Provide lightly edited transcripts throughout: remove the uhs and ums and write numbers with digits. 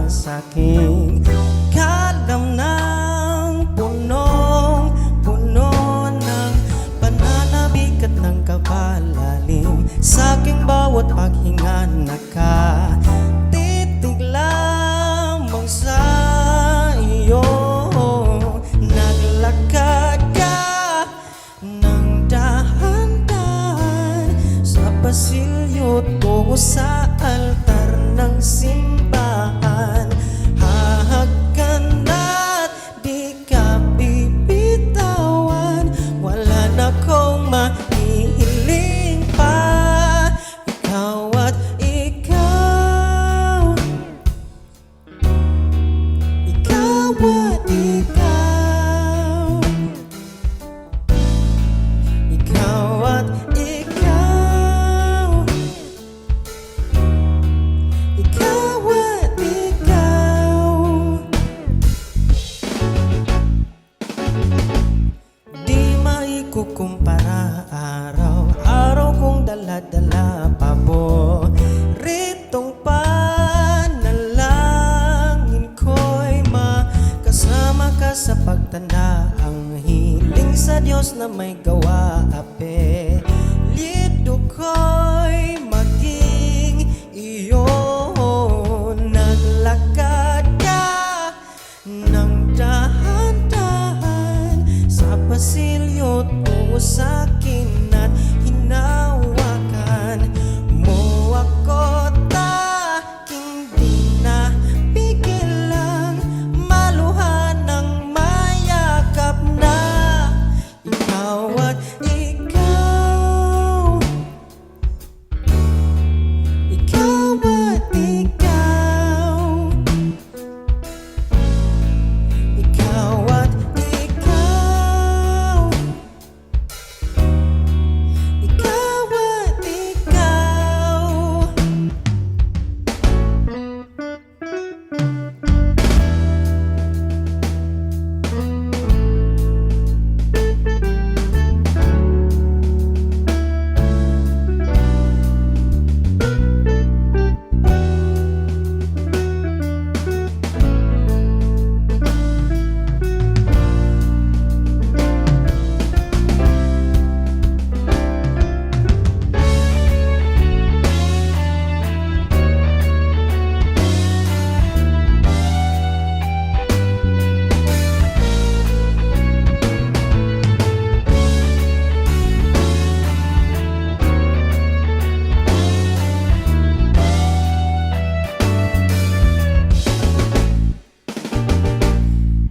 sa'king kalam ng punong-puno ng pananabik at ng kapalalim. Sa'king bawat paghinga nakatitig lamang sa iyo. Naglakad ka ng dahan-dahan sa pasilyo tungo sa altar ng simbahan. Hahagkan at di ka bibitawan, wala na kong mahihiling pa. Ikaw at ikaw, ikaw at ikaw, ikaw at ikaw, ikaw at ikaw. Di maikukumpara araw-araw kong dala-dala paboritong panalangin ko'y makasama ka sa pagtanda. Ang hiling sa Diyos na may gawa, apelyido ko'y maging iyo. Naglakad ka ng dahan-dahan sa pasilyo tungo sa'kin at hinawakan mo ako. Taking di na pigilang maluhan ng mayakap na ikaw at ikaw, ikaw at ikaw, ikaw at ikaw, ikaw at ikaw.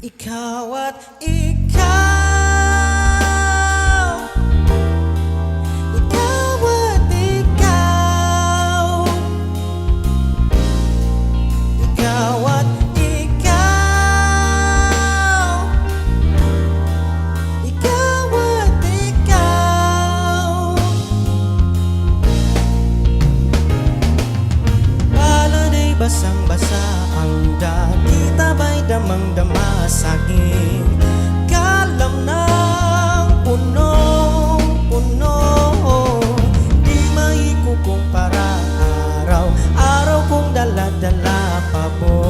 Ikaw at ikaw, ikaw at ikaw, ikaw at ikaw, ikaw at ikaw. Palanay basang-basa ang dati, tabay damang-dama sa'king kalam ng punong-puno. Di maikukumpara araw-araw kong dala-dala pabor